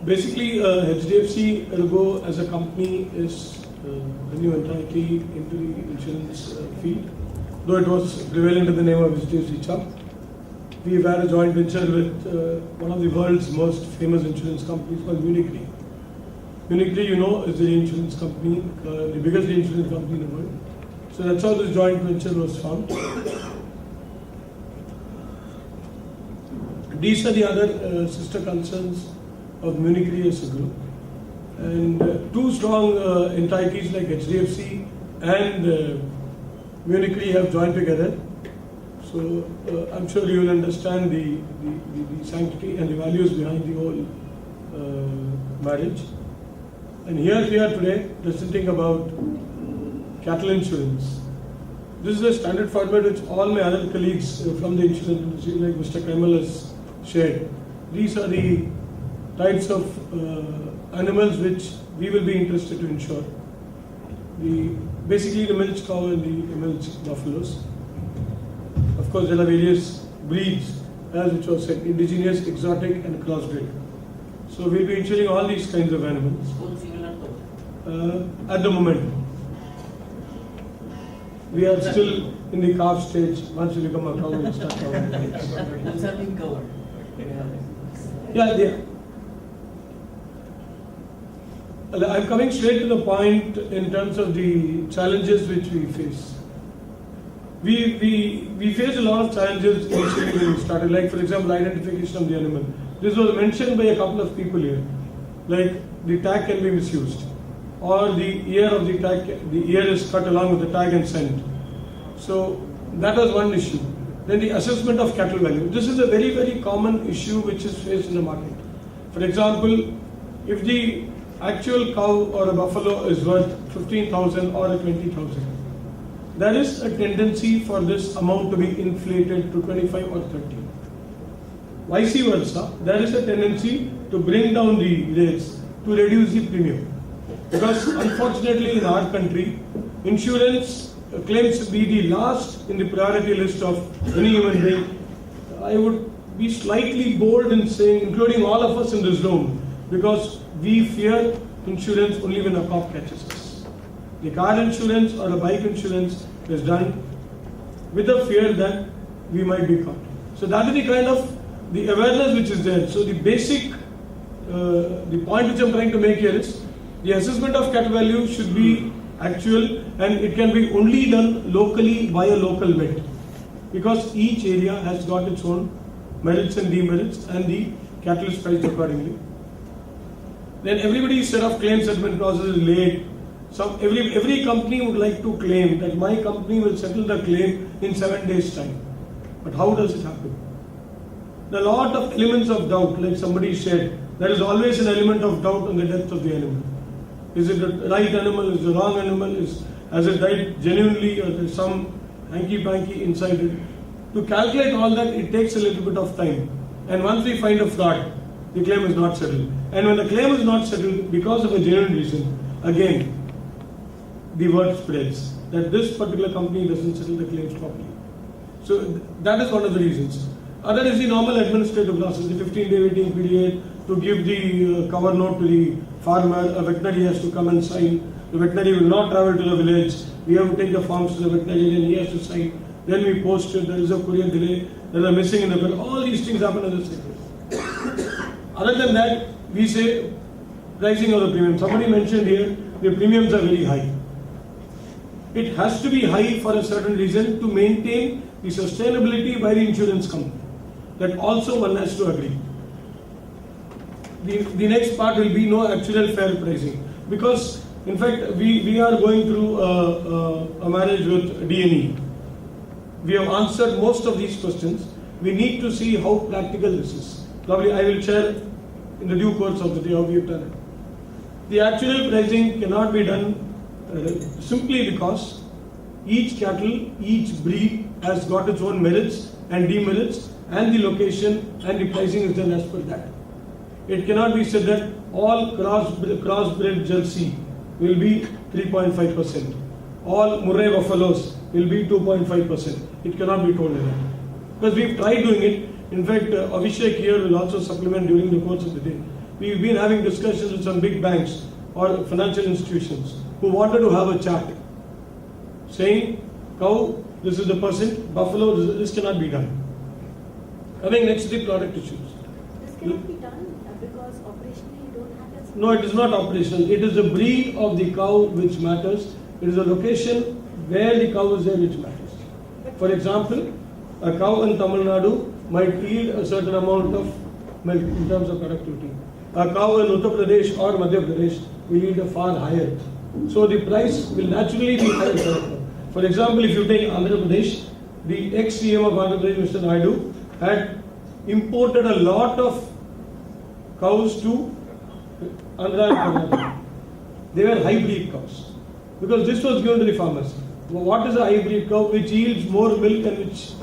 Basically, HDFC Ergo as a company is a new entirely into the insurance field, though it was prevalent in the name of HDFC Chubb. We've had a joint venture with one of the world's most famous insurance companies called Munich Re. Munich Re, you know, is the insurance company, the biggest insurance company in the world. So that's how this joint venture was formed. These are the other sister concerns of Munich Re as a group. And two strong entities like HDFC and Munich Re have joined together. So I'm sure you will understand the sanctity and the values behind the whole marriage. And here we are today presenting about cattle insurance. This is a standard format which all my other colleagues from the insurance industry, like Mr. Kaimal, has shared. These are the types of animals which we will be interested to insure. Basically the milch cow and the milch buffaloes. Of course, there are various breeds, as which was said, indigenous, exotic, and crossbred. So we'll be insuring all these kinds of animals. At the moment, we are still in the calf stage. Once we become a cow, we'll start covering. Those are being covered. Yeah. I'm coming straight to the point in terms of the challenges which we face. We face a lot of challenges initially when we started, like for example identification of the animal. This was mentioned by a couple of people here. Like the tag can be misused, or the ear of the tag, the ear is cut along with the tag and sent. So that was one issue. Then the assessment of cattle value. This is a very, very common issue which is faced in the market. For example, if the actual cow or a buffalo is worth 15,000 or 20,000, there is a tendency for this amount to be inflated to 25 or 30. Vice versa, there is a tendency to bring down the rates to reduce the premium. Because unfortunately in our country, insurance claims to be the last in the priority list of any human being. I would be slightly bold in saying, including all of us in this room, because we fear insurance only when a cop catches us. The car insurance or a bike insurance is done with the fear that we might be caught. So that is the kind of the awareness which is there. So the basic, the point which I am trying to make here is, the assessment of cattle value should be actual, and it can be only done locally by a local vet, because each area has got its own merits and demerits, and the cattle is priced accordingly. Then everybody's set of claim settlement process is late. Every company would like to claim that my company will settle the claim in 7 days' time. But how does it happen? There are a lot of elements of doubt, like somebody said. There is always an element of doubt on the death of the animal. Is it the right animal? Is it the wrong animal? Has it died genuinely, or there's some hanky-panky inside it? To calculate all that, it takes a little bit of time. And once we find a fraud, the claim is not settled. And when the claim is not settled because of a genuine reason, again, the word spreads that this particular company doesn't settle the claims properly. So that is one of the reasons. Other is the normal administrative process, the 15-day waiting period to give the cover note to the farmer. A veterinary has to come and sign. The veterinary will not travel to the village. We have to take the forms to the veterinary and he has to sign. Then we post it. There is a courier delay. There are missing in the bill. All these things happen in the cycle. Other than that, we say pricing of the premium. Somebody mentioned here the premiums are very high. It has to be high for a certain reason, to maintain the sustainability by the insurance company. That also one has to agree. The next part will be no actual fair pricing, because in fact we are going through a marriage with D&E. We have answered most of these questions. We need to see how practical this is. Probably I will share in the due course of the day how we have done it. The actual pricing cannot be done simply because each cattle, each breed has got its own merits and demerits, and the location and the pricing is done as per that. It cannot be said that all crossbred Jersey will be 3.5%. All Murray buffaloes will be 2.5%. It cannot be told like that. Because we've tried doing it, In fact, Abhishek here will also supplement during the course of the day. We've been having discussions with some big banks or financial institutions who wanted to have a chart saying, cow, this is the percent, buffalo, this cannot be done. Coming next to the product issues. This cannot be done because operationally you don't have that. No, it is not operational. It is the breed of the cow which matters. It is the location where the cow is there which matters. For example, a cow in Tamil Nadu might yield a certain amount of milk in terms of productivity. A cow in Uttar Pradesh or Madhya Pradesh will yield a far higher. So the price will naturally be higher. For example, if you take Andhra Pradesh, the ex-CM of Andhra Pradesh, Mr. Naidu, had imported a lot of cows to Andhra and Karnataka. They were hybrid cows because this was given to the farmers. What is a hybrid cow? Which yields more milk and which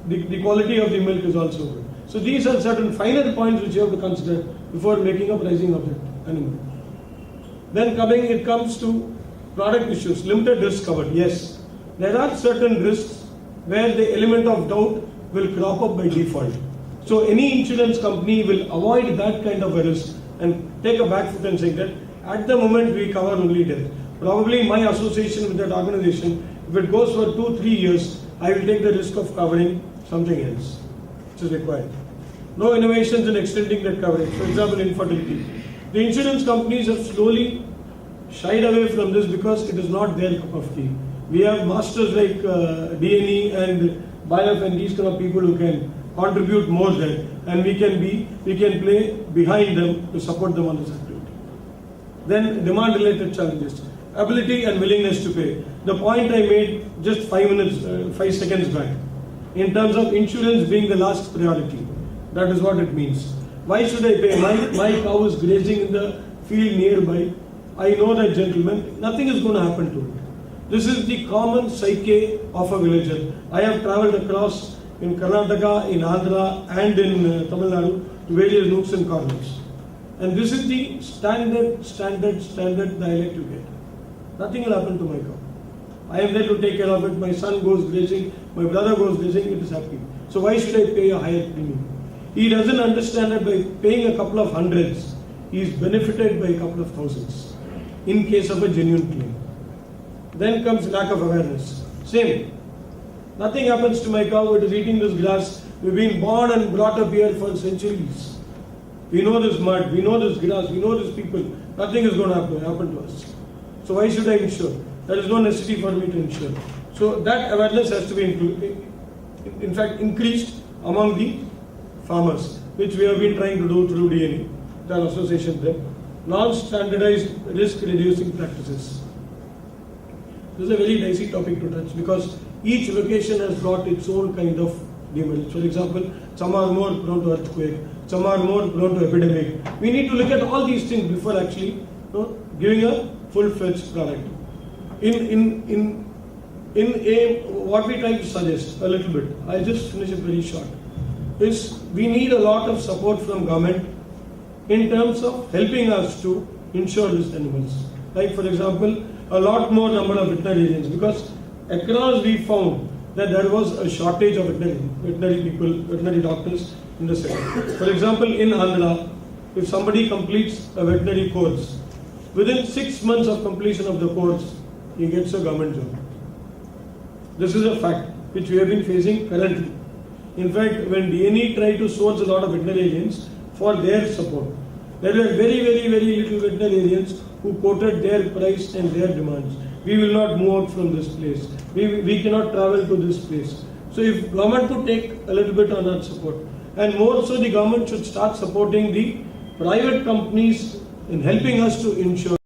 the quality of the milk is also good. So these are certain finer points which you have to consider before making a pricing of that animal. Then it comes to product issues, limited risk covered. Yes, there are certain risks where the element of doubt will crop up by default. So any insurance company will avoid that kind of a risk and take a back foot and say that at the moment we cover only death. Probably my association with that organization, if it goes for 2-3 years, I will take the risk of covering something else which is required. No innovations in extending that coverage. For example, infertility. The insurance companies have slowly shied away from this because it is not their cup of tea. We have masters like D&E and BIF and these kind of people who can contribute more there, and we can play behind them to support them on this activity. Then demand related challenges, ability and willingness to pay. The point I made just 5 seconds back in terms of insurance being the last priority. That is what it means. Why should I pay? My cow is grazing in the field nearby. I know that gentleman, nothing is going to happen to it. This is the common psyche of a villager. I have travelled across in Karnataka, in Andhra and in Tamil Nadu to various nooks and corners. And this is the standard dialect you get. Nothing will happen to my cow. I am there to take care of it. My son goes grazing, my brother goes grazing, it is happy. So why should I pay a higher premium? He doesn't understand that by paying a couple of hundreds, he is benefited by a couple of thousands in case of a genuine claim. Then comes lack of awareness. Same. Nothing happens to my cow, it is eating this grass. We've been born and brought up here for centuries. We know this mud, we know this grass, we know these people. Nothing is going to happen to us. So why should I insure? There is no necessity for me to insure. So that awareness has to be increased among the farmers, which we have been trying to do through D&E, the association there. Non-standardized risk reducing practices. This is a very dicey topic to touch because each location has got its own kind of demerits. For example, some are more prone to earthquake, some are more prone to epidemic. We need to look at all these things before actually giving a full-fledged product. What we try to suggest a little bit, I'll just finish it very short, is we need a lot of support from government in terms of helping us to insure these animals. Like for example, a lot more number of veterinary agents, because across we found that there was a shortage of veterinary doctors in the sector. For example, in Andhra, if somebody completes a veterinary course, within 6 months of completion of the course, he gets a government job. This is a fact which we have been facing currently. In fact, when D&E tried to source a lot of veterinarians for their support, there were very little veterinarians who quoted their price and their demands. We will not move out from this place. We cannot travel to this place. So if government could take a little bit on that support, and more so the government should start supporting the private companies in helping us to insure.